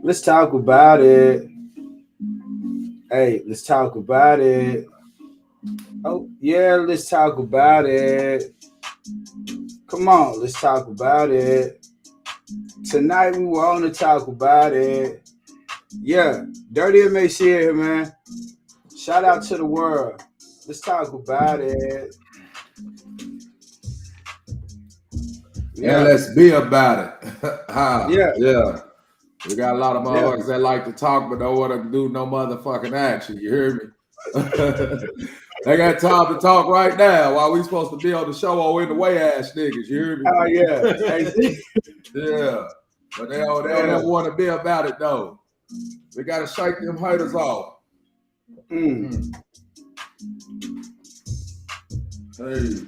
Let's talk about it. Hey, let's talk about it. Oh, yeah, let's talk about it. Come on, let's talk about it. Tonight we want to talk about it. Yeah, Dirty MAC here, man. Shout out to the world. Let's talk about it. And Yeah, let's be about it. yeah, Yeah. We got a lot of yeah. motherfuckers that like to talk but don't want to do no motherfucking action. You hear me? They got time to talk right now while we supposed to be on the show or in the way ass niggas. You hear Oh, yeah. me? Hey, Yeah. But they don't yeah. ever want to be about it though. We gotta shake them haters off. Mm, Mm.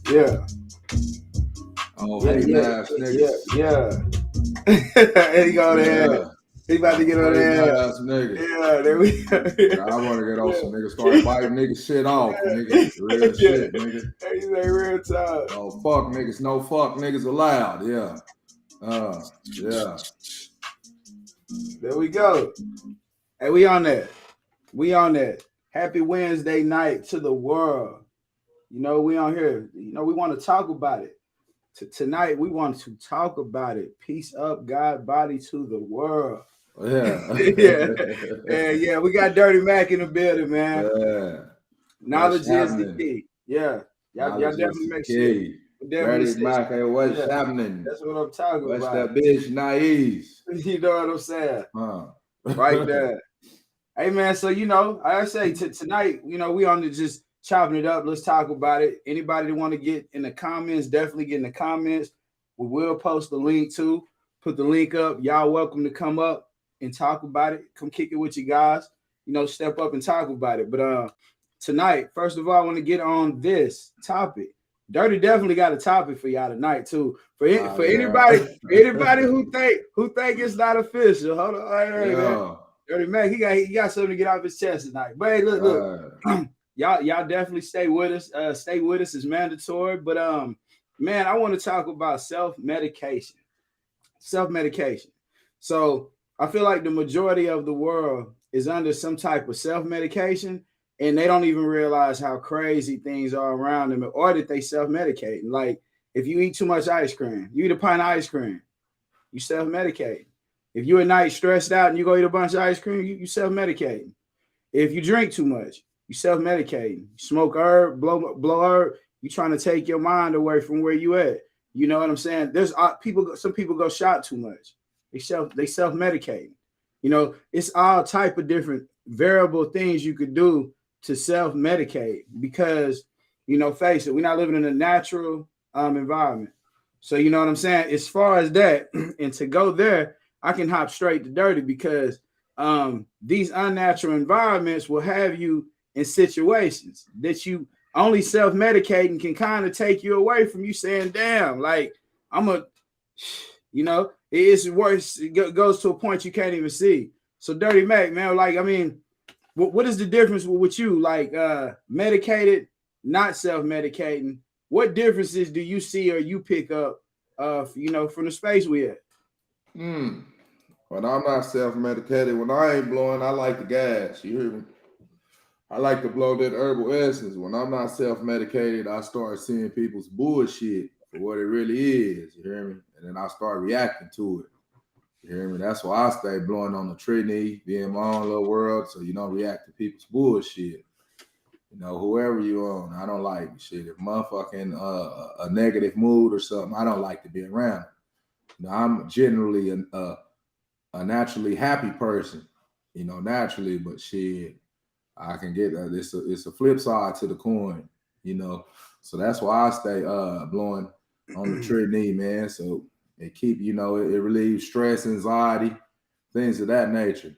Hey. yeah, Oh, yeah, hating yeah, ass yeah, niggas. yeah. He go there. Yeah. He about to get on Hating there. ass niggas. Yeah, there we go. I want to get on Yeah, some niggas, start biting niggas shit off, nigga. Real yeah. shit, nigga. Hey, say real time. Oh, fuck niggas, no fuck niggas allowed. Yeah. Yeah. There we go. Hey, we on that. We on that. Happy Wednesday night to the world. We on here. We want to talk about it. Tonight, we want to talk about it. Peace up, God, body to the world. Yeah. Yeah, yeah. We got Dirty Mac in the building, man. Yeah. What's Knowledge is the happening? key. Yeah, y'all Knowledge is definitely the make sure. key. Definitely Dirty say, Mac, hey, what's yeah. happening? That's what I'm talking What's about. that bitch naive? You know what I'm saying? Huh? Right there. Hey man, so I say tonight, we on to just chopping it up. Let's talk about it. Anybody that want to get in the comments, definitely get in the comments. We will post the link too. Put the link up. Y'all welcome to come up and talk about it. Come kick it with you guys. Step up and talk about it. But tonight, first of all, I want to get on this topic. Dirty definitely got a topic for y'all tonight too. For Yeah. anybody who think it's not official. Hold on, hey, man. Yeah. Dirty Mac, he got something to get off his chest tonight. But hey, look, y'all definitely stay with us. Stay with us is mandatory. But man, I want to talk about self-medication. Self-medication. So I feel like the majority of the world is under some type of self-medication, and they don't even realize how crazy things are around them, or that they self-medicate. Like if you eat too much ice cream, you eat a pint of ice cream, you self-medicate. If you're at night stressed out and you go eat a bunch of ice cream, you self-medicating. If you drink too much, you self-medicating. You smoke herb, blow herb, you trying to take your mind away from where you at. You know what I'm saying? There's people. Some people go shot too much. They self-medicate. It's all type of different variable things you could do to self-medicate because face it, we're not living in a natural environment. So you know what I'm saying. As far as that, and to go there, I can hop straight to dirty because these unnatural environments will have you in situations that you only self-medicating can kind of take you away from you saying, damn, like I'm a, it's worse. It goes to a point you can't even see. So Dirty Mac, man, like, I mean, what is the difference with you? Like medicated, not self-medicating. What differences do you see or you pick up from the space we at? Hmm. When I'm not self-medicated, when I ain't blowing, I like the gas. You hear me? I like to blow that herbal essence. When I'm not self-medicated, I start seeing people's bullshit for what it really is. You hear me? And then I start reacting to it. You hear me? That's why I stay blowing on the Trinity, be in my own little world, so you don't react to people's bullshit. Whoever you on, I don't like shit. If motherfucking a negative mood or something, I don't like to be around. I'm generally a naturally happy person, naturally, but shit, I can get it's a flip side to the coin, you know. So that's why I stay blowing on the Trinity, man. So it keep, it relieves stress, anxiety, things of that nature.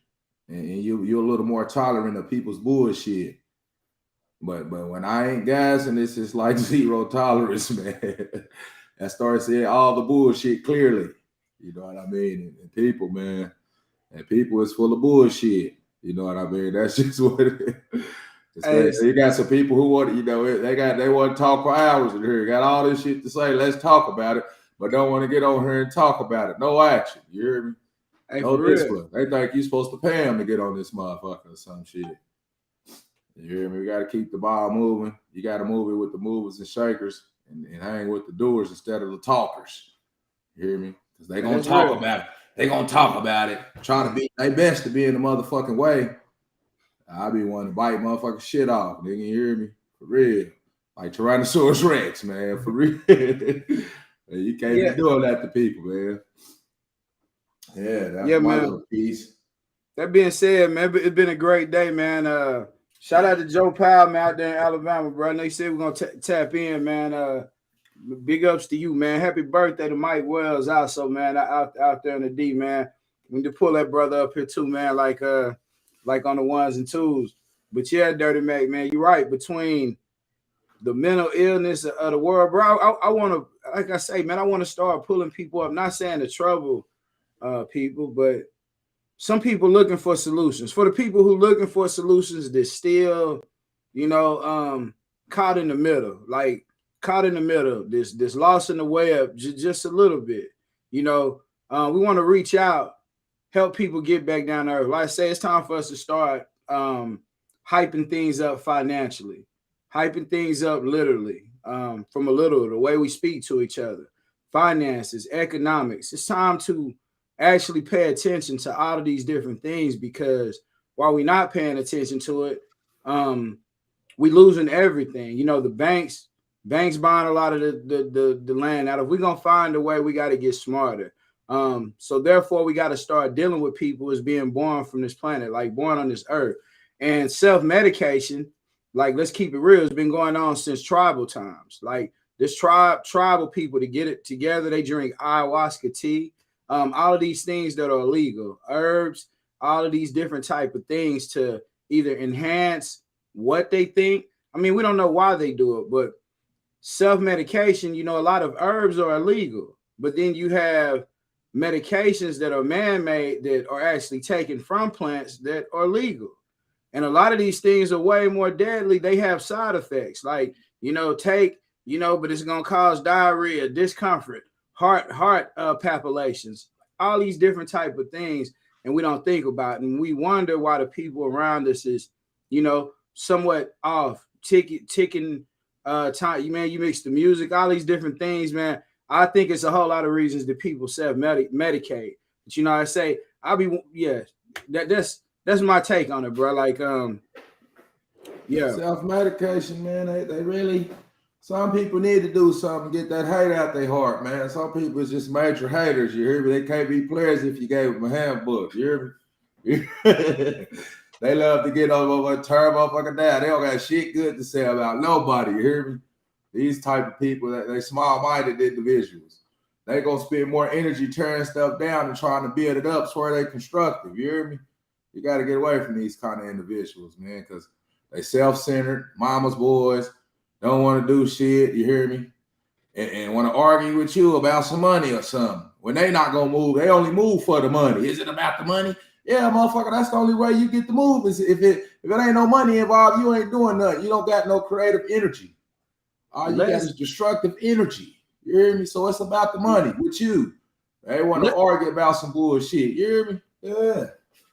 And you're a little more tolerant of people's bullshit. But when I ain't gassing, it's just like zero tolerance, man. I start seeing all the bullshit clearly. You know what I mean? And people, man, and people is full of bullshit. You know what I mean? That's just what it is. You got some people who want, they want to talk for hours in here. Got all this shit to say. Let's talk about it, but don't want to get on here and talk about it. No action. You hear me? No discipline. They think you're supposed to pay them to get on this motherfucker or some shit. You hear me? We got to keep the ball moving. You got to move it with the movers and shakers and hang with the doers instead of the talkers. You hear me? Because they're going to talk about it. They're going to talk about it. Try to be their best to be in the motherfucking way. I be wanting to bite motherfucking shit off. Nigga, you hear me? For real. Like Tyrannosaurus Rex, man. For real. You can't be doing that to people, man. Yeah, that's my little piece. That being said, man, it's been a great day, man. Shout out to Joe Powell, man, out there in Alabama, bro. I know you said we're going to tap in, man. Big ups to you, man. Happy birthday to Mike Wells also, man, out there in the D, man. We need to pull that brother up here too, man, like on the ones and twos. But yeah, Dirty Mac, man, you're right. Between the mental illness of the world, bro, I want to, like I say, man, I want to start pulling people up. Not saying to trouble people, but some people looking for solutions. For the people who looking for solutions, they're still, caught in the middle, this lost in the web just a little bit. We want to reach out, help people get back down to earth. Like I say, it's time for us to start hyping things up financially, hyping things up literally, from the way we speak to each other, finances, economics. It's time to actually pay attention to all of these different things, because while we're not paying attention to it, we losing everything. The banks buying a lot of the land out. If we're gonna find a way, we got to get smarter. So therefore, we got to start dealing with people as being born from this planet, like born on this earth. And self-medication, like, let's keep it real, it's been going on since tribal times. Like, this tribal people, to get it together, they drink ayahuasca tea, all of these things that are illegal, herbs, all of these different type of things to either enhance what they think. I mean, we don't know why they do it, but self-medication, a lot of herbs are illegal, but then you have medications that are man-made that are actually taken from plants that are legal. And a lot of these things are way more deadly. They have side effects, like, but it's going to cause diarrhea, discomfort, heart palpitations, all these different type of things. And we don't think about it. And we wonder why the people around us is, somewhat off, ticking time. You mix the music, all these different things, man. I think it's a whole lot of reasons that people self-medicate. But I say, that's my take on it, bro. Like, self-medication, man. They really, some people need to do something, get that hate out their heart, man. Some people is just major haters. You hear me? They can't be players if you gave them a handbook. You hear me? They love to get over and turn motherfucker down. They don't got shit good to say about nobody. You hear me? These type of people, they small-minded individuals. They gonna spend more energy tearing stuff down and trying to build it up so they constructive. You hear me? You got to get away from these kind of individuals, man, because they self-centered, mama's boys, don't want to do shit. You hear me? And want to argue with you about some money or something. When they not gonna move, they only move for the money. Is it about the money? Yeah, motherfucker, that's the only way you get the move. Is if it ain't no money involved, you ain't doing nothing. You don't got no creative energy. All you got is destructive energy. You hear me? So it's about the money with you. They want to argue about some bullshit. You hear me? Yeah.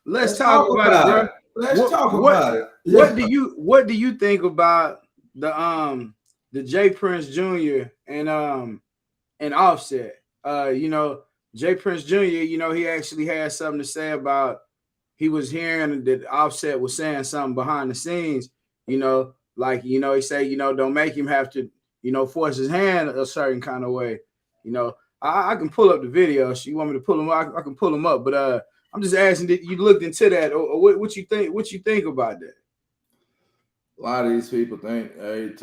Let's talk about it, bro. Let's talk about it. What do you think about the J. Prince Jr. and Offset? J. Prince Jr., he actually had something to say about, he was hearing that Offset was saying something behind the scenes, he say, don't make him have to, force his hand a certain kind of way. I can pull up the video. So you want me to pull him up? I can pull him up, but I'm just asking that you looked into that, or what you think? What you think about that? A lot of these people think, hey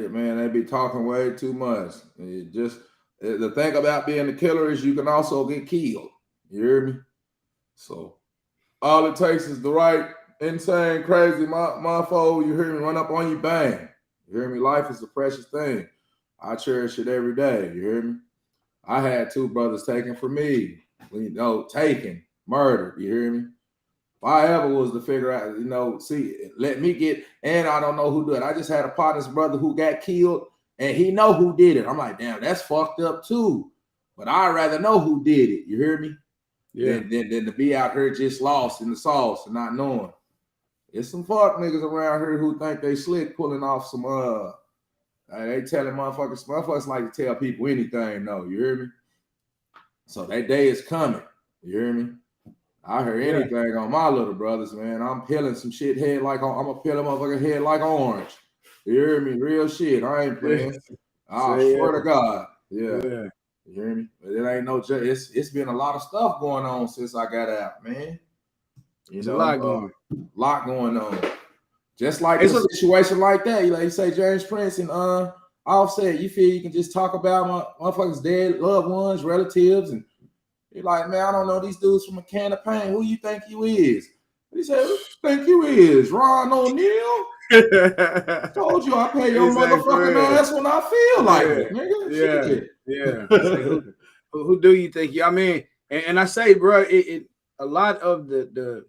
man, they be talking way too much. The thing about being a killer is you can also get killed. You hear me? So all it takes is the right insane, crazy motherfucker. You hear me? Run up on you, bang. You hear me? Life is a precious thing. I cherish it every day. You hear me? I had 2 brothers taken from me. Taken, murdered. You hear me? My ever was to figure out, let me get, and I don't know who did it. I just had a partner's brother who got killed, and he know who did it. I'm like, damn, that's fucked up too. But I'd rather know who did it. You hear me? Yeah. Than to be out here just lost in the sauce and not knowing. There's some fuck niggas around here who think they slick pulling off some they telling motherfuckers like to tell people anything, no, you hear me? So that day is coming. You hear me? I heard anything on my little brothers, man. I'm peeling some shit head like I'm gonna peel a motherfucker head like orange. You hear me? Real shit. I ain't playing. I swear to God. Yeah. You hear me? But it ain't no joke. It's been a lot of stuff going on since I got out, man. There's a lot going on. Just like in a situation like that, you say James Prince and Offset, you feel you can just talk about my motherfuckers dead loved ones, relatives, and you're like, man, I don't know these dudes from a can of paint. Who you think you is? He said, who you think you is? Ron O'Neal? Told you I pay your motherfucking ass when I feel like it, nigga. Yeah. Who do you think you? I mean, and I say, bro, a lot of the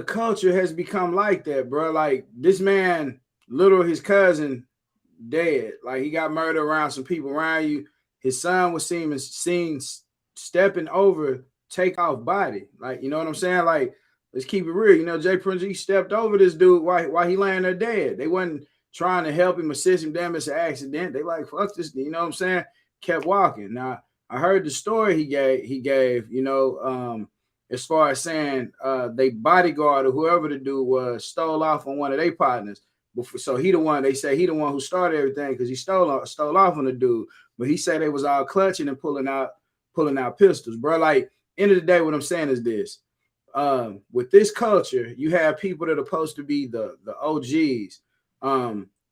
culture has become like that, bro. Like this man, his cousin, dead. Like he got murdered around some people around you. His son was seen stepping over Takeoff body. Like, you know what I'm saying? Like, let's keep it real. Jay Prince, he stepped over this dude while he laying there dead. They wasn't trying to help him, assist him. Damn, it's an accident. They like, fuck this. You know what I'm saying? Kept walking. Now, I heard the story he gave, as far as saying they bodyguard or whoever the dude was stole off on one of their partners. So he the one, they say he the one who started everything because he stole off on the dude. But he said they was all clutching and pulling out pistols, bro. Like, end of the day, what I'm saying is this. With this culture, you have people that are supposed to be the OGs.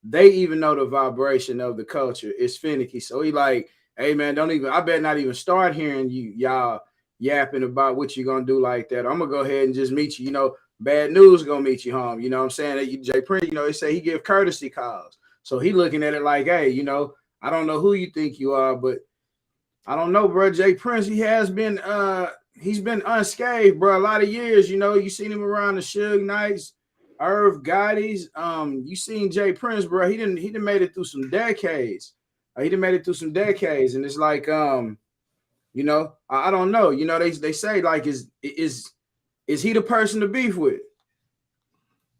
They even know the vibration of the culture. It's finicky. So he like, hey man, I better not even start hearing y'all yapping about what you're gonna do like that. I'm gonna go ahead and just meet you. Bad news gonna meet you home. You know what I'm saying? Jay Prince, they say he give courtesy calls. So he looking at it like, hey, I don't know who you think you are, but I don't know, bro. Jay Prince, he has been he's been unscathed, bro. A lot of years, you seen him around the Suge Knights, Irv Gotti's. You seen Jay Prince, bro. He didn't made it through some decades. And it's like I don't know. They say like is he the person to beef with?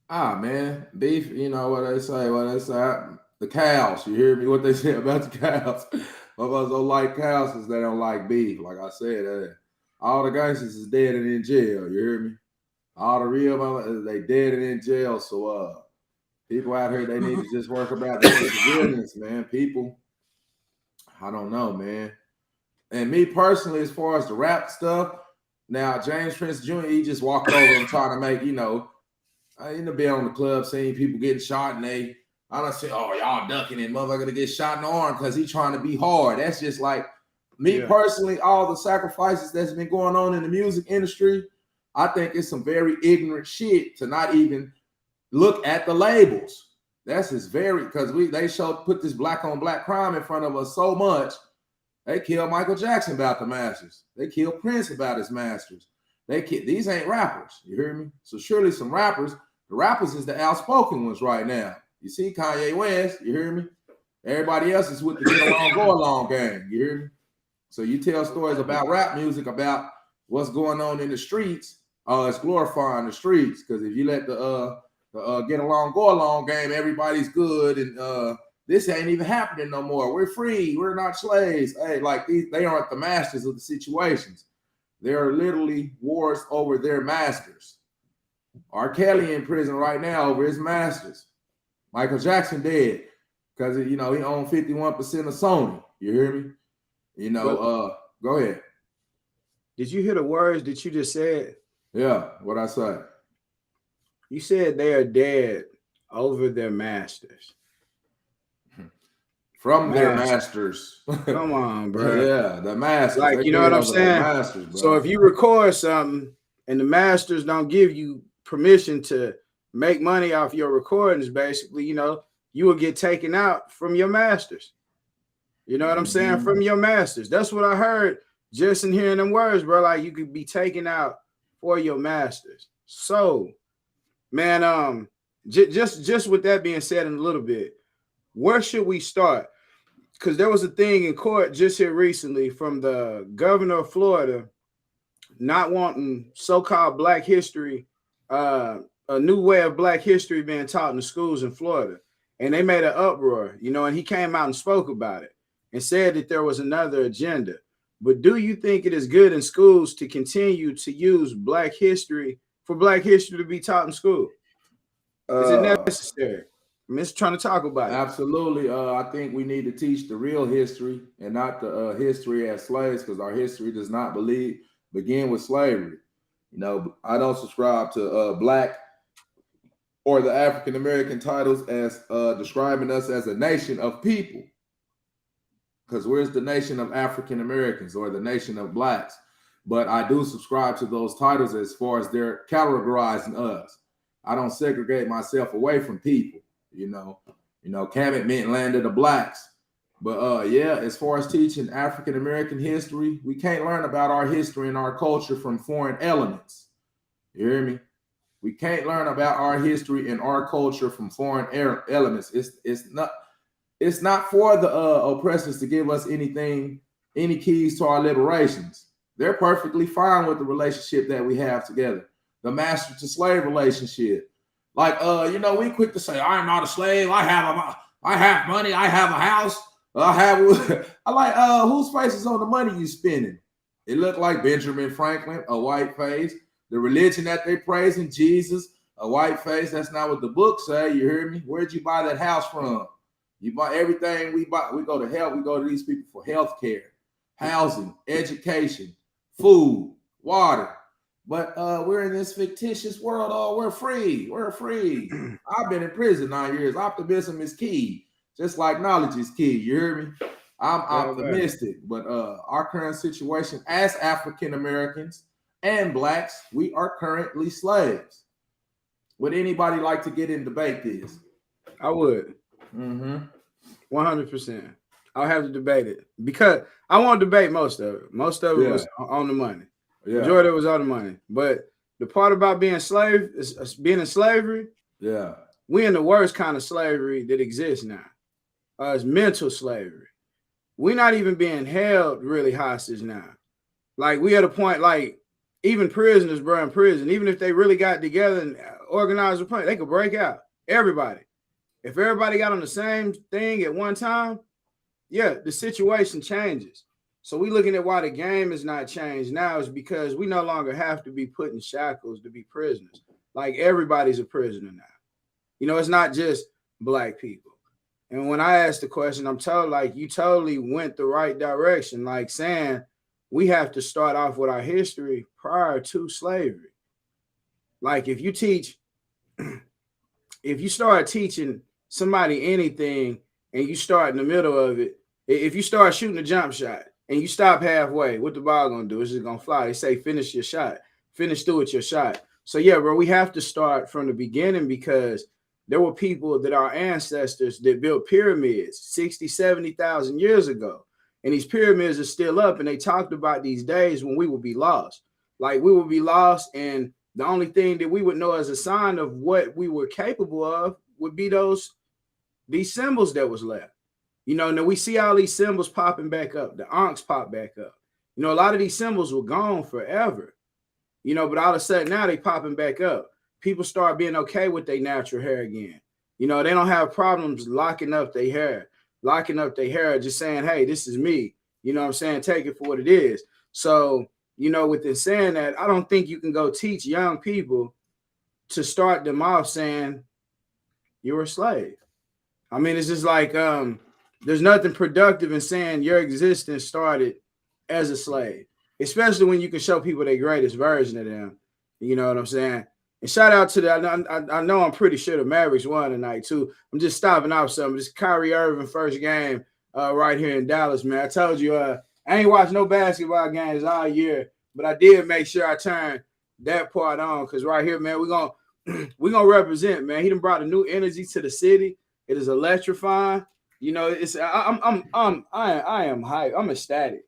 Man, beef. You know what they say? The cows. You hear me? What they say about the cows? Motherfuckers don't like cows because they don't like beef. Like I said, all the gangsters is dead and in jail. You hear me? All the real motherfuckers, they dead and in jail. So people out here, they need to just work about their civilians, man. People, I don't know, man. And me personally, as far as the rap stuff, now James Prince Jr., he just walked over and trying to make, be on the club seeing people getting shot and I don't say, oh, y'all ducking and motherfucker to get shot in the arm because he's trying to be hard. That's just like me personally, all the sacrifices that's been going on in the music industry, I think it's some very ignorant shit to not even look at the labels. That's just because they put this black on black crime in front of us so much. They killed Michael Jackson about the masters. They killed Prince about his masters. These ain't rappers. You hear me? So surely some rappers. The rappers is the outspoken ones right now. You see Kanye West, you hear me? Everybody else is with the get along, go along gang. You hear me? So you tell stories about rap music, about what's going on in the streets. It's glorifying the streets. Because if you let the get along, go along game, everybody's good. And this ain't even happening no more. We're free. We're not slaves. Hey, like they aren't the masters of the situations. They're literally wars over their masters. R. Kelly in prison right now over his masters. Michael Jackson dead because he owned 51% of Sony. You hear me? Go ahead. Did you hear the words that you just said? Yeah, what I say? You said they are dead over their masters. From their masters. Come on, bro. Yeah, the masters. Like, you know what I'm saying? So if you record something and the masters don't give you permission to make money off your recordings, basically, you will get taken out from your masters. You know what I'm saying? From your masters. That's what I heard just in hearing them words, bro. Like you could be taken out for your masters. So, man, just with that being said, in a little bit, where should we start? Because there was a thing in court just here recently from the governor of Florida not wanting so-called Black history, a new way of Black history being taught in the schools in Florida. And they made an uproar, and he came out and spoke about it and said that there was another agenda. But do you think it is good in schools to continue to use Black history for Black history to be taught in school? Is it necessary? I'm just trying to talk about it. Absolutely. I think we need to teach the real history and not the history as slaves, because our history does not begin with slavery. I don't subscribe to Black or the African American titles as describing us as a nation of people. Because where's the nation of African Americans or the nation of Blacks? But I do subscribe to those titles as far as they're categorizing us. I don't segregate myself away from people. Camet meant land of the Blacks. But as far as teaching African American history, we can't learn about our history and our culture from foreign elements. You hear me? We can't learn about our history and our culture from foreign elements. It's not for the oppressors to give us any keys to our liberations. They're perfectly fine with the relationship that we have together, the master to slave relationship. Like, we quick to say, I'm not a slave. I have money. I have a house. Whose face is on the money you spending? It looked like Benjamin Franklin, a white face. The religion that they praising, Jesus, a white face. That's not what the book say. You hear me? Where'd you buy that house from? You buy everything we buy. We go to help. We go to these people for health care, housing, education, food, water. But we're in this fictitious world. Oh, we're free. We're free. I've been in prison 9 years. Optimism is key. Just like knowledge is key. You hear me? I'm optimistic. But our current situation as African Americans and Blacks, we are currently slaves. Would anybody like to get in debate this? I would. 100%. I'll have to debate it because I won't debate most of it. Most of it was on the money. Yeah. Majority was on the money. But the part about being slave is being in slavery. Yeah. We in the worst kind of slavery that exists now. It's mental slavery. We're not even being held really hostage now. Like we at a point, like even prisoners, bro, in prison, even if they really got together and organized a plan, they could break out. Everybody. If everybody got on the same thing at one time, the situation changes. So we looking at why the game is not changed now is because we no longer have to be put in shackles to be prisoners. Like everybody's a prisoner now. It's not just Black people. And when I asked the question, I'm told like you totally went the right direction, like saying we have to start off with our history prior to slavery. Like if you start teaching somebody anything and you start in the middle of it, if you start shooting a jump shot and you stop halfway, what the ball gonna do? It's just gonna fly. They say finish your shot, finish through with your shot. So bro, we have to start from the beginning because there were people that our ancestors that built pyramids 60, 70,000 years ago. And these pyramids are still up. And they talked about these days when we will be lost. Like we will be lost. And the only thing that we would know as a sign of what we were capable of would be these symbols that was left. Now we see all these symbols popping back up. The Ankhs pop back up. A lot of these symbols were gone forever. But all of a sudden now they popping back up. People start being okay with their natural hair again. They don't have problems locking up their hair, just saying, hey, this is me. What I'm saying? Take it for what it is. So, within saying that, I don't think you can go teach young people to start them off saying you're a slave. I mean, it's just like there's nothing productive in saying your existence started as a slave, especially when you can show people their greatest version of them. You know what I'm saying? And shout out to I know I'm pretty sure the Mavericks won tonight too. I'm just stopping off something. This Kyrie Irving first game right here in Dallas, man. I told you I ain't watched no basketball games all year, but I did make sure I turned that part on because right here, man, we're gonna represent, man. He done brought a new energy to the city. It is electrifying. I am hyped. I'm ecstatic.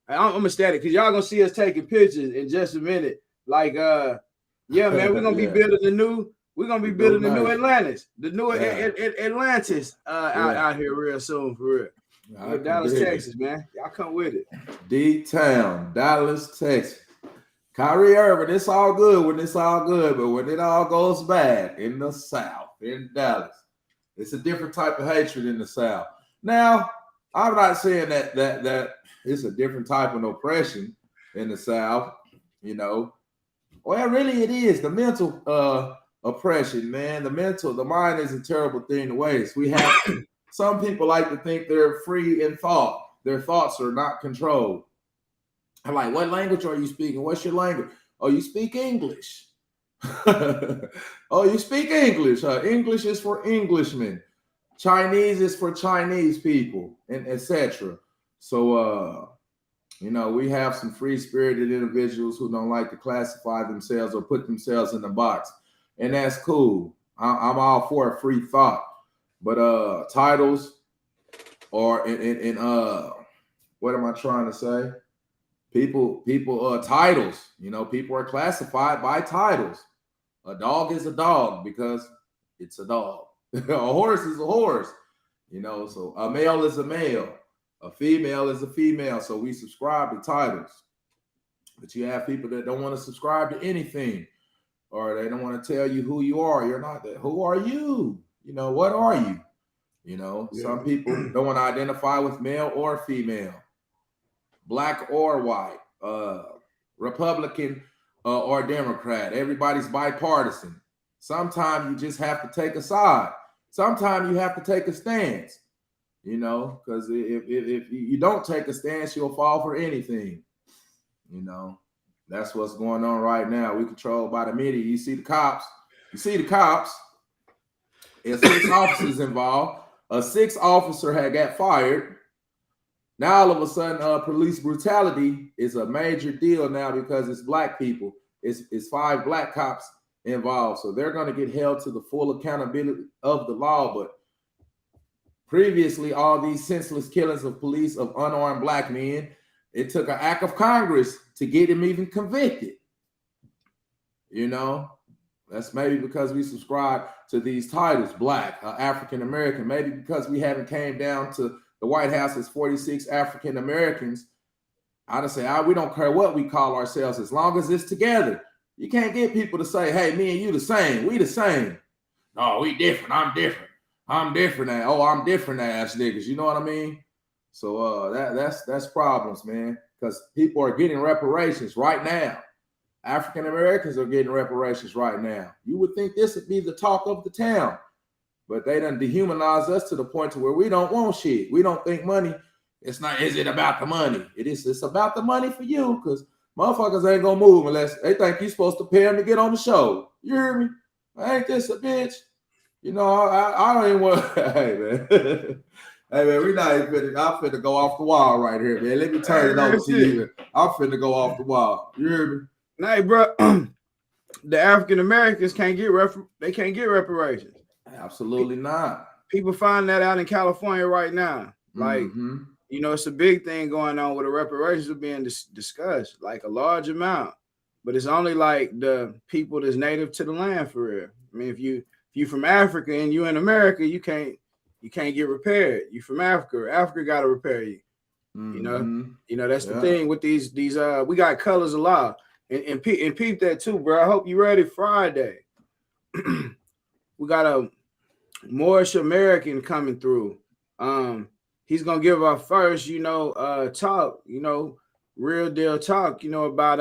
I'm ecstatic because y'all gonna see us taking pictures in just a minute. Like, yeah, man, we're gonna be building the new. We're gonna be building the new Atlantis, the new Atlantis out here real soon, for real. With Dallas, Texas, man. Y'all come with it. D-Town, Dallas, Texas. Kyrie Irving, it's all good when it's all good, but when it all goes bad in the South, in Dallas, it's a different type of hatred in the South. Now, I'm not saying that it's a different type of oppression in the South, you know. Well, really it is. The mental oppression, man. The mind is a terrible thing to waste. We have some people like to think they're free in thought. Their thoughts are not controlled. I'm like, what language are you speaking? What's your language? Oh, you speak English. Oh, you speak English. English is for Englishmen. Chinese is for Chinese people, and etc. So, you know, we have some free-spirited individuals who don't like to classify themselves or put themselves in the box, and that's cool. I'm all for a free thought, but titles or in what am I trying to say? People titles, you know, people are classified by titles. A dog is a dog because it's a dog. A horse is a horse, you know, so a male is a male, a female is a female. So we subscribe to titles, but you have people that don't want to subscribe to anything, or they don't want to tell you who you are. You're not that. Who are you? You know, what are you? You know, some people don't want to identify with male or female, black or white, Republican or Democrat. Everybody's bipartisan. Sometimes you just have to take a side. Sometimes you have to take a stance, you know, because if you don't take a stance, you'll fall for anything. You know, that's what's going on right now. We controlled by the media. You see the cops. There's 6 officers involved. A 6th officer had got fired. Now all of a sudden, police brutality is a major deal now because it's black people. It's 5 black cops involved, so they're going to get held to the full accountability of the law. But previously, all these senseless killings of police of unarmed black men, it took an act of Congress to get him even convicted. You know, that's maybe because we subscribe to these titles, black, African American, maybe because we haven't came down to the White House as 46 African Americans. I just say, we don't care what we call ourselves as long as it's together. You can't get people to say, hey, me and you the same. We the same. No, we different. I'm different. I'm different. I'm different ass niggas. You know what I mean? So that's problems, man, because people are getting reparations right now. African Americans are getting reparations right now. You would think this would be the talk of the town, but they done dehumanized us to the point to where we don't want shit. We don't think money. It's not. Is it about the money? It is. It's about the money for you, because motherfuckers ain't gonna move unless they think you're supposed to pay them to get on the show. You hear me? Ain't this a bitch? You know, I don't even want. Hey man. Hey man, we not even finna. I'm finna go off the wall right here, man. Let me turn it over to you. I'm finna go off the wall. You hear me? Nah, bro. The African Americans can't get reparations. Absolutely not. People find that out in California right now. Like, you know, it's a big thing going on where the reparations are being discussed, like a large amount. But it's only like the people that's native to the land for real. I mean, if you from Africa and you in America, you can't get repaired. You from Africa got to repair you. You know that's the thing with these we got colors of law. And peep that too, bro. I hope you ready Friday. We got a Moorish American coming through. He's gonna give our first, talk, real deal talk, about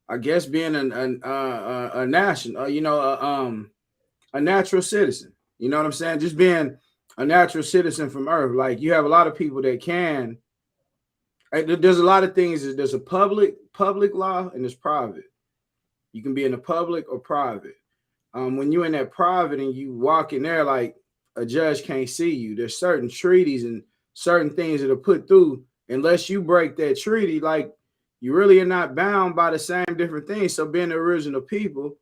I guess being a national, a natural citizen. You know what I'm saying? Just being a natural citizen from Earth. Like, you have a lot of people that can. There's a lot of things. There's a public law and there's private. You can be in the public or private. When you're in that private and you walk in there, like, a judge can't see you. There's certain treaties and certain things that are put through. Unless you break that treaty, like, you really are not bound by the same different things. So being the original people,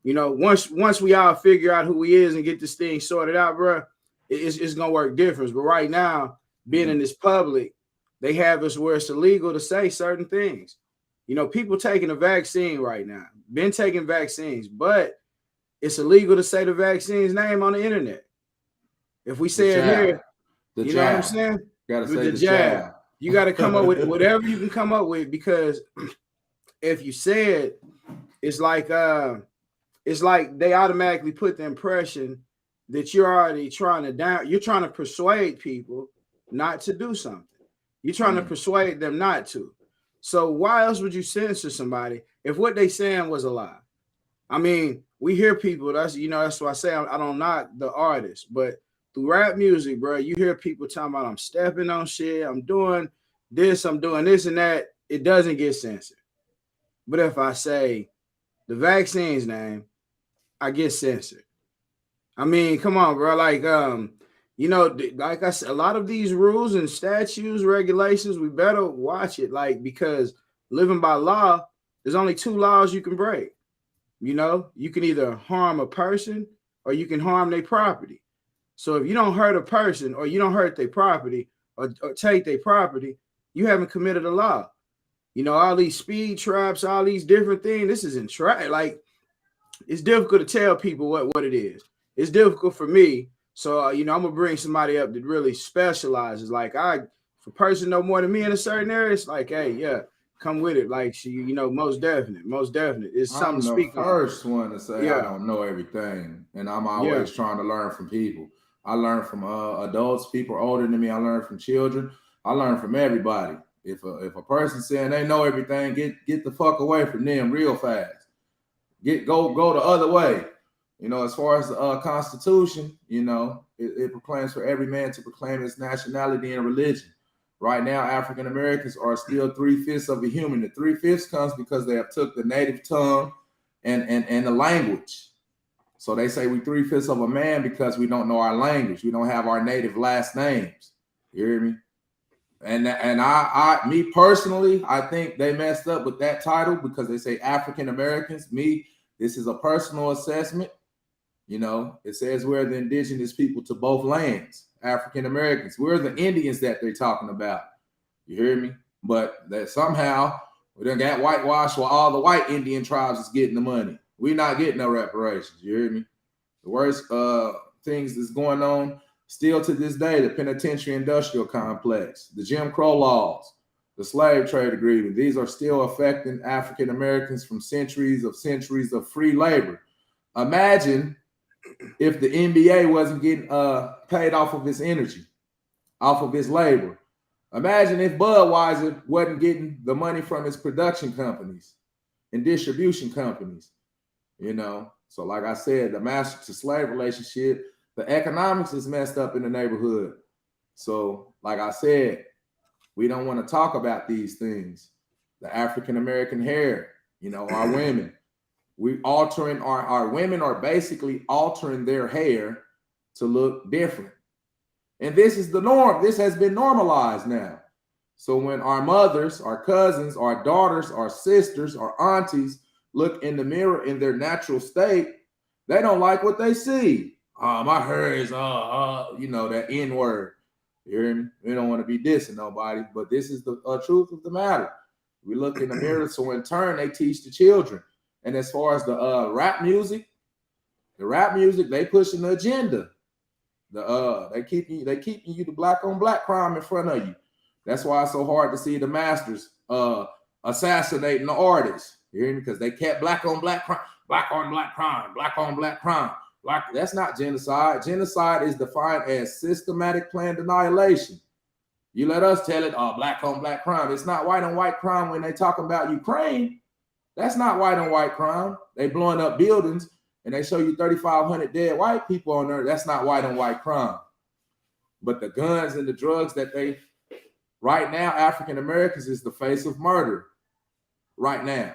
once we all figure out who we is and get this thing sorted out, bro, it's gonna work different. But right now, being in this public, they have us where it's illegal to say certain things. You know, people taking a vaccine right now, been taking vaccines, but it's illegal to say the vaccine's name on the internet. If we say it here, you know what I'm saying? Gotta With say the jab. You got to come up with whatever you can come up with, because if you say it, it's like they automatically put the impression that you're already trying to persuade people not to do something. You're trying to persuade them not to. So why else would you censor somebody if what they saying was a lie? I mean, we hear people, that's why I say I don't knock the artist, but through rap music, bro, you hear people talking about I'm stepping on shit, I'm doing this and that. It doesn't get censored. But if I say the vaccine's name, I get censored. I mean, come on, bro. Like, like I said, a lot of these rules and statutes, regulations, we better watch it. Like, because living by law, there's only 2 laws you can break. You know, you can either harm a person or you can harm their property. So if you don't hurt a person or you don't hurt their property or take their property, you haven't committed a law. You know, all these speed traps, all these different things. This is like, it's difficult to tell people what it is. It's difficult for me. So, I'm going to bring somebody up that really specializes. Like, if a person know more than me in a certain area, it's like, hey, yeah, come with it. Like, most definite. It's something to speak on. I'm the first one to say I don't know everything. And I'm always trying to learn from people. I learn from adults, people older than me. I learn from children. I learn from everybody. If a person saying they know everything, get the fuck away from them real fast. Go the other way. As far as the Constitution, it proclaims for every man to proclaim his nationality and religion. Right now, African Americans are still 3/5 of a human. The 3/5 comes because they have took the native tongue and the language. So they say we 3/5 of a man because we don't know our language. We don't have our native last names. You hear me? And I me personally, I think they messed up with that title because they say African Americans. This is a personal assessment. It says we're the indigenous people to both lands, African Americans. We're the Indians that they're talking about. You hear me? But that somehow we done got whitewashed while all the white Indian tribes is getting the money. We're not getting no reparations. You hear me? The worst things that's going on still to this day, the penitentiary industrial complex, the Jim Crow laws, the slave trade agreement. These are still affecting African Americans from centuries of free labor. Imagine if the NBA wasn't getting paid off of its energy, off of its labor. Imagine if Budweiser wasn't getting the money from its production companies and distribution companies. So like I said, the master to slave relationship, the economics is messed up in the neighborhood. So like I said, we don't want to talk about these things. The African American hair, our women. Our women are basically altering their hair to look different. And this is the norm. This has been normalized now. So when our mothers, our cousins, our daughters, our sisters, our aunties look in the mirror in their natural state, they don't like what they see. My hair is, that N word. You hear me? We don't want to be dissing nobody, but this is the truth of the matter. We look in the mirror, so in turn, they teach the children. And as far as the rap music, they pushing the agenda. They keeping you the black on black crime in front of you. That's why it's so hard to see the masters assassinating the artists. You hear me? Because they kept black on black crime, black on black crime, black on black crime. That's not genocide. Genocide is defined as systematic planned annihilation. You let us tell it, black on black crime. It's not white on white crime when they talking about Ukraine. That's not white on white crime. They blowing up buildings and they show you 3,500 dead white people on there. That's not white on white crime. But the guns and the drugs that right now, African Americans is the face of murder. Right now,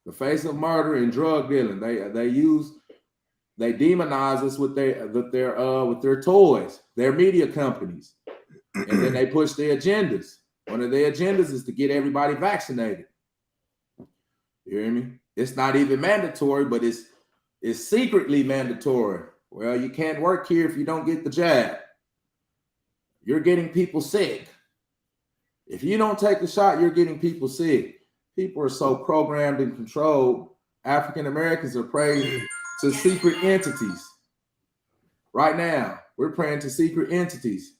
the face of murder and drug dealing. They demonize us with their toys, their media companies, and then they push their agendas. One of their agendas is to get everybody vaccinated. You hear me? It's not even mandatory, but it's secretly mandatory. Well, you can't work here if you don't get the jab. You're getting people sick. If you don't take the shot, you're getting people sick. People are so programmed and controlled. African Americans are praying to secret entities. Right now, we're praying to secret entities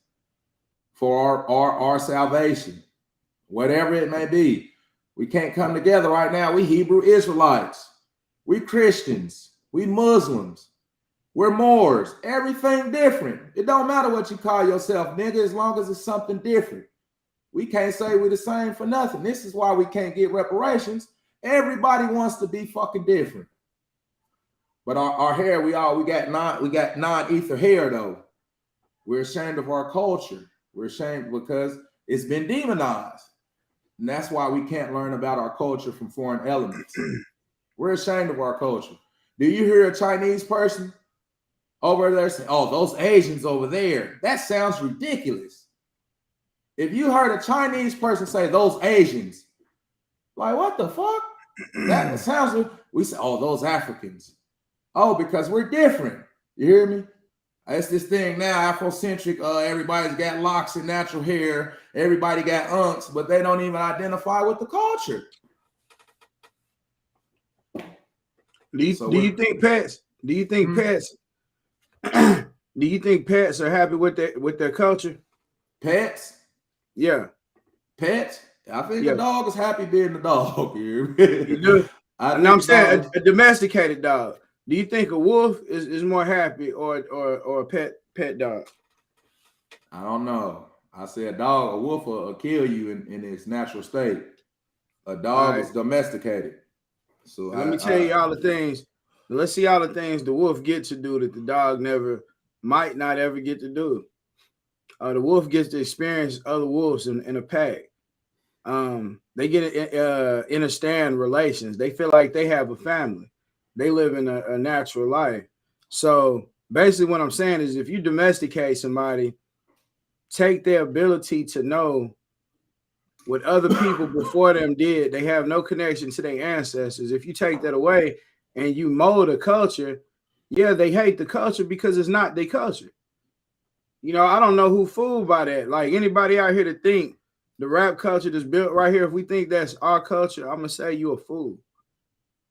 for our salvation, whatever it may be. We can't come together right now. We Hebrew Israelites, we Christians, we Muslims, we're Moors, everything different. It don't matter what you call yourself, nigga, as long as it's something different. We can't say we're the same for nothing. This is why we can't get reparations. Everybody wants to be fucking different. But our hair, we got non-ether hair though. We're ashamed of our culture. We're ashamed because it's been demonized. And that's why we can't learn about our culture from foreign elements. We're ashamed of our culture. Do you hear a Chinese person over there say, oh, those Asians over there? That sounds ridiculous. If you heard a Chinese person say those Asians, like what the fuck? That sounds, we say, oh, those Africans. Oh, because we're different. You hear me? It's this thing now, Afrocentric. Everybody's got locks and natural hair. Everybody got unks, but they don't even identify with the culture. Do you think pets? Do you think pets? Do you think pets are happy with their culture? Pets? Yeah. Pets? I think a dog is happy being a dog. You do? I'm saying a domesticated dog. Do you think a wolf is more happy or a pet dog? I don't know. I say a wolf will kill you in its natural state. A dog is domesticated. So let me tell you all the things. Let's see all the things the wolf gets to do that the dog might not ever get to do. The wolf gets to experience other wolves in a pack. They get understand relations. They feel like they have a family. They live in a natural life. So basically what I'm saying is if you domesticate somebody, take their ability to know what other people before them did. They have no connection to their ancestors. If you take that away and you mold a culture, yeah, they hate the culture because it's not their culture. You know, I don't know who fooled by that. Like anybody out here to think the rap culture that's built right here, if we think that's our culture, I'm going to say you're a fool.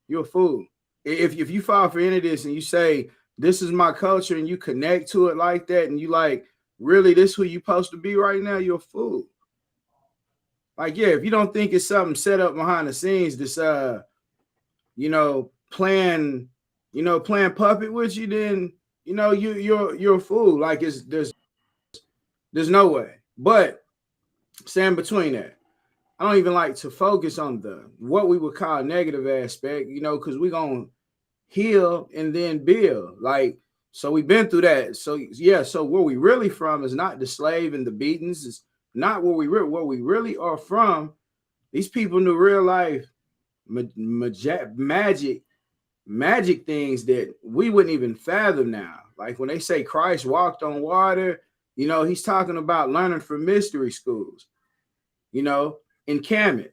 You're a fool. If you fall for any of this and you say, this is my culture and you connect to it like that and you like, really, this who you supposed to be right now, you're a fool. Like, yeah, if you don't think it's something set up behind the scenes, this, playing puppet with you, then, you're a fool. Like there's no way. But stand between that. I don't even like to focus on what we would call negative aspect, because we're going to heal and then build. Like, so we've been through that. So, yeah, so where we really from is not the slave and the beatings. It's not where we really are from. These people knew real life magic things that we wouldn't even fathom now. Like when they say Christ walked on water, he's talking about learning from mystery schools, in Kemet,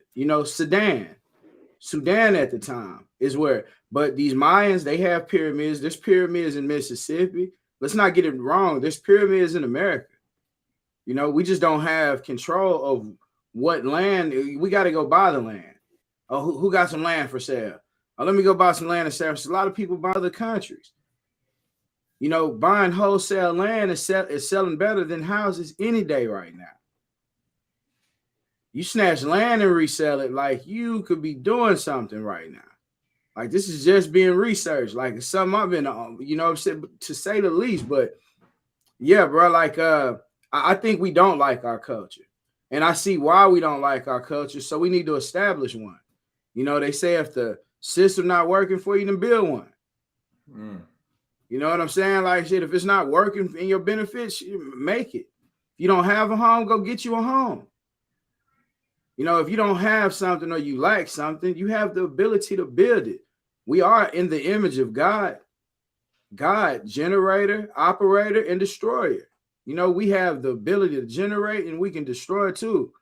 Sudan at the time is where, but these Mayans, they have pyramids. There's pyramids in Mississippi. Let's not get it wrong. There's pyramids in America. We just don't have control of what land. We got to go buy the land. Oh, who got some land for sale? Oh, let me go buy some land in San Francisco. A lot of people buy other countries. Buying wholesale land is selling better than houses any day right now. You snatch land and resell it, like you could be doing something right now. Like this is just being researched. Like it's something I've been on, to say the least. But yeah, bro, like I think we don't like our culture. And I see why we don't like our culture. So we need to establish one. They say if the system not working for you, then build one. You know what I'm saying? Like shit, if it's not working in your benefits, make it. If you don't have a home, go get you a home. If you don't have something or you lack something, you have the ability to build it. We are in the image of God, generator, operator, and destroyer. We have the ability to generate and we can destroy too.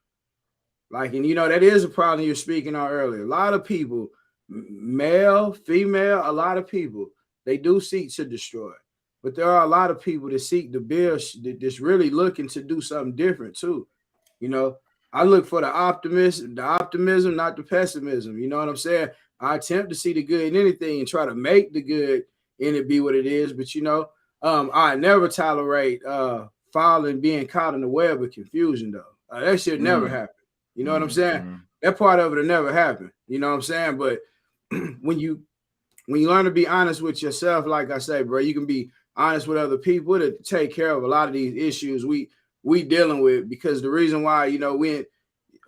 Like, and that is a problem you're speaking on earlier. A lot of people, male, female, a lot of people, they do seek to destroy. But there are a lot of people that seek to build, that's really looking to do something different too. I look for the optimism, not the pessimism. You know what I'm saying? I attempt to see the good in anything and try to make the good in it be what it is. But I never tolerate falling, being caught in the web of confusion though. That should never happen. You know what I'm saying? That part of it will never happen. You know what I'm saying? But when you learn to be honest with yourself, like I say, bro, you can be honest with other people to take care of a lot of these issues we dealing with, because the reason why,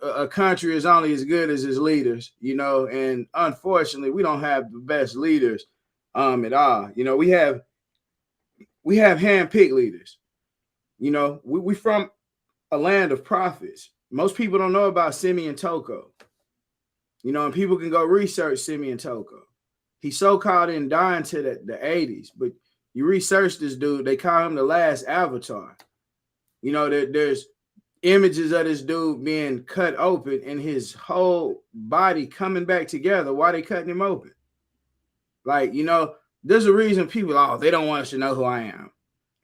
a country is only as good as its leaders, and unfortunately we don't have the best leaders at all. We have hand-picked leaders. We from a land of prophets. Most people don't know about Simeon Toko. And people can go research Simeon Toko. He so-called didn't die into the 80s, but you research this dude, they call him the last avatar. There's images of this dude being cut open and his whole body coming back together. Why they cutting him open? Like, there's a reason people, they don't want us to know who I am.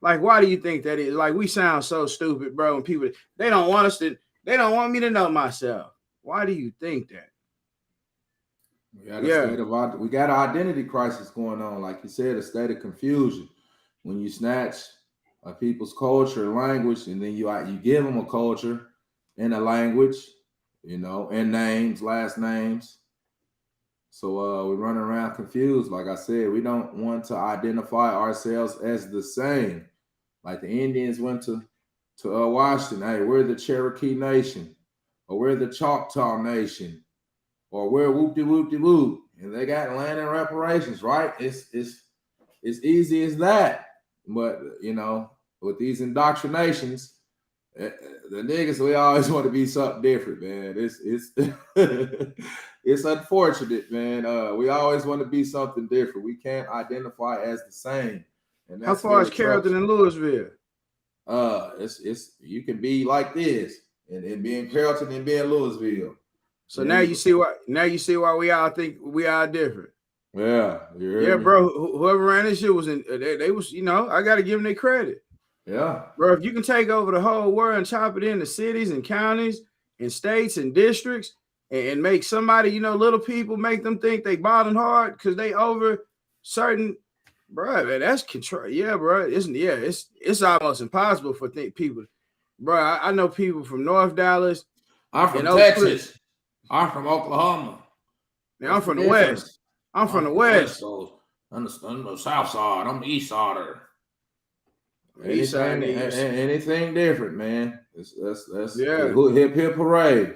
Like, why do you think that is? Like, we sound so stupid, bro. And people, they don't want me to know myself. Why do you think that? We got an identity crisis going on. Like you said, a state of confusion. When you snatch people's culture and language, and then you give them a culture and a language, and names, last names. So we run around confused. Like I said, we don't want to identify ourselves as the same. Like the Indians went to Washington. Hey, we're the Cherokee Nation, or we're the Choctaw Nation, or we're whoop-de-whoop-de-whoop. And they got land and reparations, right? It's easy as that. But, with these indoctrinations, the niggas, we always want to be something different, man. It's it's unfortunate, man. We always want to be something different. We can't identify as the same. And how far is Carrollton and Louisville? It's you can be like this and be in Carrollton and be in Louisville. So now you see why we all think we are different. Yeah, bro. Whoever ran this shit was they was, I gotta give them their credit. Yeah, bro. If you can take over the whole world and chop it into cities and counties and states and districts and make somebody, little people, make them think they balling hard because they over certain, bro, man, that's control. Yeah, bro. It's almost impossible for people. Bro, I know people from North Dallas. I'm from Texas. I'm from Oklahoma. Now I'm from the West. I'm from the West. I'm the South Side. I'm the East Sider. Anything different, man. That's hip hip hooray.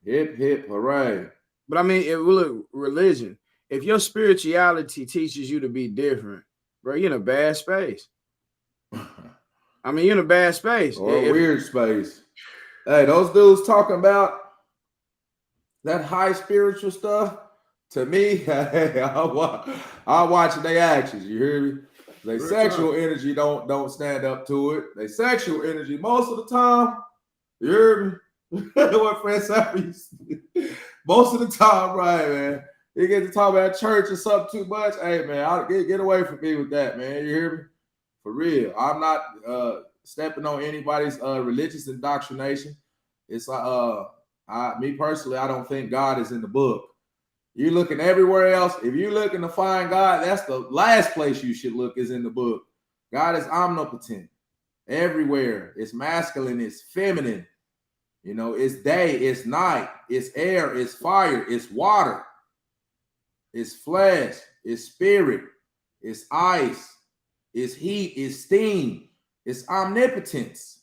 Hip hip hooray. But I mean, look, religion. If your spirituality teaches you to be different, bro, you're in a bad space. I mean, you're in a bad space. Or a weird space. Hey, those dudes talking about that high spiritual stuff, to me, I watch their actions. You hear me? Their sexual energy don't stand up to it. Their sexual energy, most of the time, you hear me? What Fred Savage, most of the time, right, man? You get to talk about church or something too much. Hey, man, I'll get away from me with that, man. You hear me? For real. I'm not stepping on anybody's religious indoctrination. It's me personally, I don't think God is in the book. You're looking everywhere else. If you're looking to find God, that's the last place you should look, is in the book. God is omnipotent everywhere. It's masculine, it's feminine. It's day, it's night, it's air, it's fire, it's water, it's flesh, it's spirit, it's ice, it's heat, it's steam, it's omnipotence.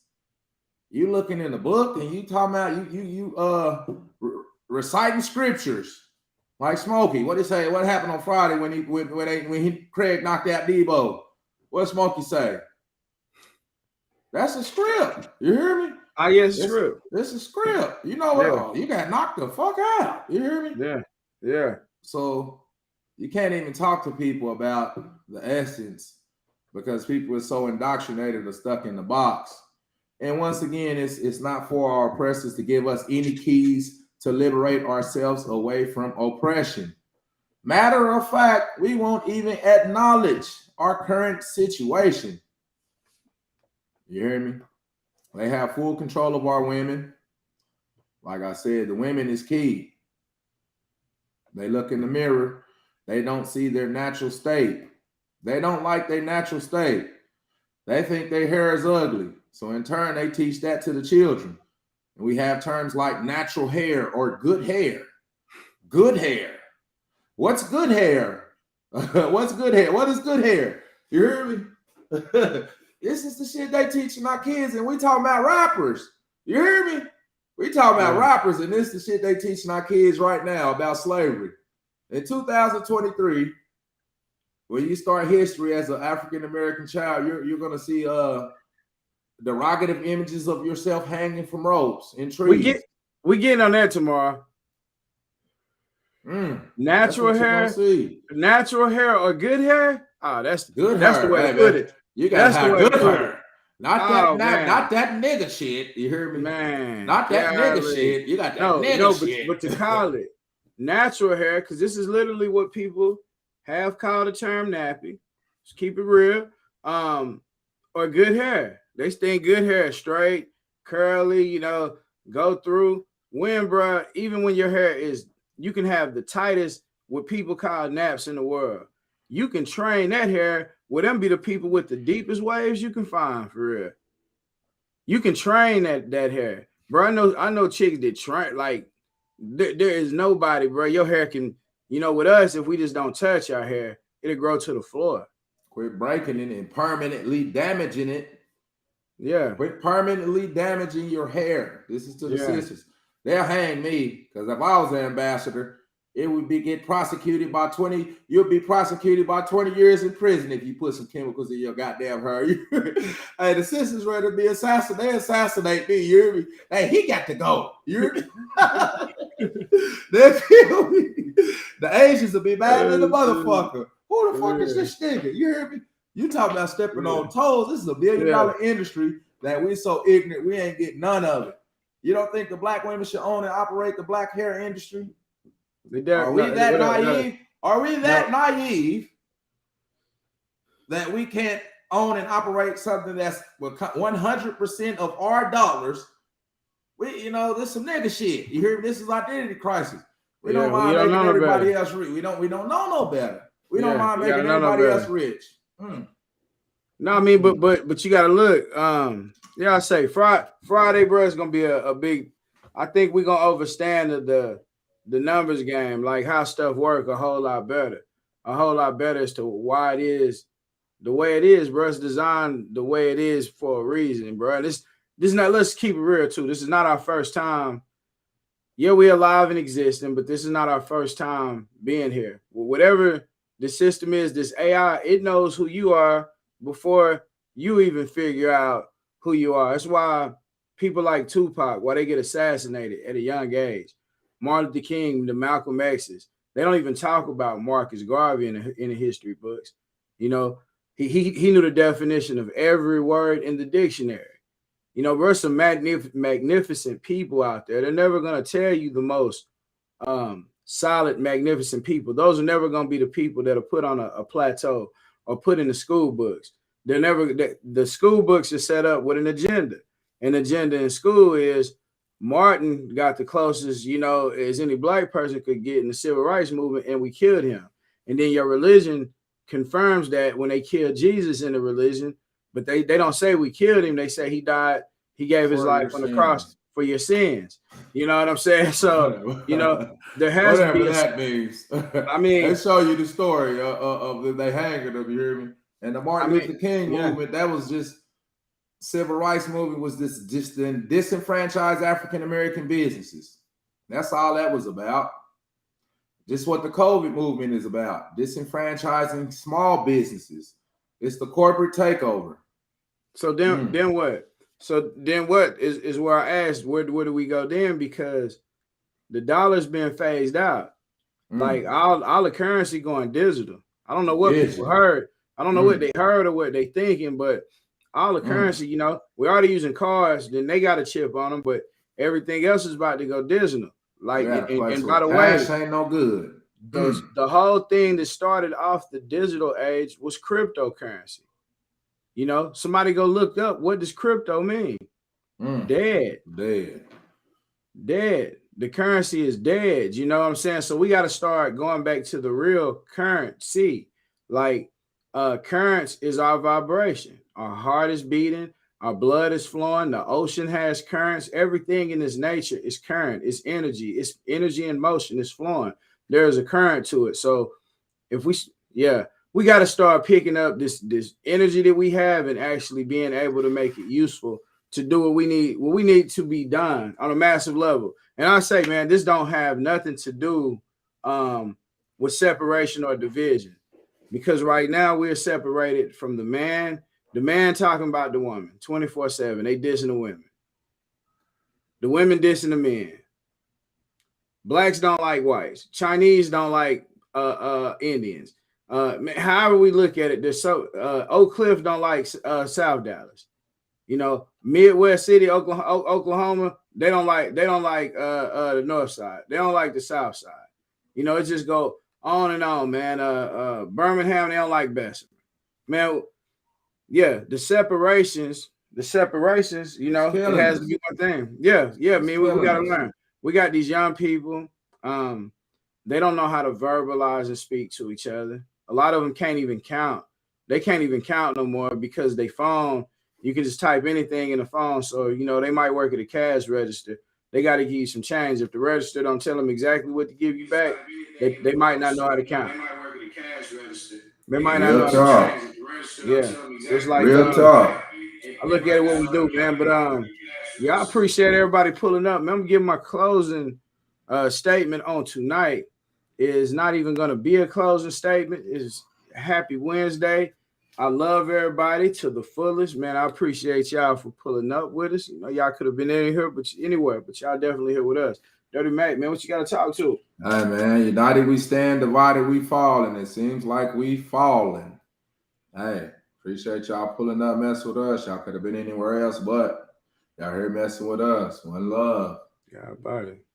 You looking in the book and you talking about you reciting scriptures. Like Smokey, what did he say? What happened on Friday when Craig knocked out Debo? What did Smokey say? That's a script. You hear me? Yes, it's script. This is script. You know what? Yeah. You got knocked the fuck out. You hear me? Yeah. So you can't even talk to people about the essence because people are so indoctrinated or stuck in the box. And once again, it's not for our oppressors to give us any keys to liberate ourselves away from oppression. Matter of fact, we won't even acknowledge our current situation. You hear me? They have full control of our women. Like I said, the women is key. They look in the mirror. They don't see their natural state. They don't like their natural state. They think their hair is ugly. So in turn, they teach that to the children. And we have terms like natural hair or good hair. Good hair. What's good hair? What's good hair? What is good hair? You hear me? This is the shit they teaching our kids, and we talking about rappers. You hear me? We talking about rappers, and this is the shit they teaching our kids right now about slavery. In 2023, when you start history as an African-American child, you're going to see derogative images of yourself hanging from ropes in trees. We getting on that tomorrow. Natural hair or good hair? Oh, that's good. That's the way to put it. You gotta have good hair. Not that nigga shit. You hear me? Man. Not that nigga shit. You got that nigga shit. But to call it natural hair, because this is literally what people have called the term nappy. Just keep it real. Or good hair. They think good hair, straight, curly, go through. Bro, even when your hair is, you can have the tightest, what people call naps in the world. You can train that hair. Will them be the people with the deepest waves you can find, for real? You can train that hair, bro. I know chicks that train, like there is nobody, bro. Your hair can, with us, if we just don't touch our hair, it'll grow to the floor. Quit breaking it and permanently damaging it. Yeah. Quit permanently damaging your hair. This is to the sisters. They'll hang me, because if I was an ambassador, it would get prosecuted by 20. You'll be prosecuted by 20 years in prison if you put some chemicals in your goddamn hair. Hey, the sisters ready to be assassinated. They assassinate me. You hear me? Hey, he got to go. You hear me? They kill me. The Asians will be mad than the motherfucker. Who the fuck is this nigga? You hear me? You talking about stepping on toes. This is a $1 billion industry that we so ignorant we ain't getting none of it. You don't think the black women should own and operate the black hair industry? Are we that naive? Are we that naive that we can't own and operate something that's 100% of our dollars? This some nigga shit. You hear me? This is identity crisis. We don't mind making everybody else rich. We don't know no better. We don't mind making everybody else rich. No, I mean, but you gotta look. I say Friday, bro, is gonna be a big. I think we're gonna overstand the numbers game, like how stuff work a whole lot better as to why it is the way it is, bro. It's designed the way it is for a reason, bro. This is not. Let's keep it real too. This is not our first time. Yeah, we're alive and existing, but this is not our first time being here. Whatever the system is, this AI, it knows who you are before you even figure out who you are. That's why people like Tupac, why they get assassinated at a young age. Martin Luther King, the Malcolm X's, they don't even talk about Marcus Garvey in the history books. He knew the definition of every word in the dictionary. There's some magnificent people out there. They're never going to tell you the most solid, magnificent people. Those are never going to be the people that are put on a plateau or put in the school books. The school books are set up with an agenda. An agenda in school is Martin got the closest, as any black person could get in the civil rights movement, and we killed him. And then your religion confirms that when they killed Jesus in the religion, but they don't say we killed him. They say he died. He gave his life on the cross for your sins. You know what I'm saying? So, there has to be that means. I mean, they show you the story of they hanging them, you hear me? And the Martin Luther King movement, that was just civil rights movement was just disenfranchised African-American businesses. That's all that was about. Just what the COVID movement is about, disenfranchising small businesses. It's the corporate takeover. So then what? So then what is where I asked, where do we go then? Because the dollar's been phased out. Like all the currency going digital. I don't know what people heard. I don't know what they heard or what they thinking, but all the currency, we already using cards, then they got a chip on them, but everything else is about to go digital. Like, and by the way, cash ain't no good. The whole thing that started off the digital age was cryptocurrency. Somebody go look up, what does crypto mean? Dead. dead. The currency is dead. You know what I'm saying? So we got to start going back to the real currency. Like currents is our vibration. Our heart is beating. Our blood is flowing. The ocean has currents. Everything in this nature is current. It's energy. It's energy in motion. It's flowing. There is a current to it. So if we got to start picking up this energy that we have and actually being able to make it useful to do what we need to be done on a massive level. And I say, man, this don't have nothing to do with separation or division, because right now we're separated from the man talking about the woman 24/7. They dissing the women. The women dissing the men. Blacks don't like whites. Chinese don't like Indians. However we look at it, there's Oak Cliff don't like South Dallas. You know, Midwest City, Oklahoma, they don't like the North Side. They don't like the South Side. You know, it just go on and on, man. Birmingham, they don't like Bessemer. Man, yeah, the separations, you know, it has to be one thing. Yeah, I mean, we got to learn. We got these young people, they don't know how to verbalize and speak to each other. A lot of them can't even count. They can't even count no more because they phone, you can just type anything in the phone. So, you know, they might work at a cash register. They got to give you some change. If the register don't tell them exactly what to give you back, they might not know how to count. They might work at a cash register. They might not know how to change. Yeah, it's like real talk. I look at it what we do, man. But yeah, I appreciate everybody pulling up. Man, I'm giving my closing statement on tonight. Is not even going to be a closing statement. Is happy Wednesday. I love everybody to the fullest, man. I appreciate y'all for pulling up with us. You know, y'all could have been in here, but anywhere, but y'all definitely here with us. Dirty Mac, man, what you got to talk to? Hey, man, united we stand, divided we fall, and it seems like we falling. Hey, appreciate y'all pulling up, messing with us. Y'all could have been anywhere else, but y'all here messing with us. One love. Yeah, about it.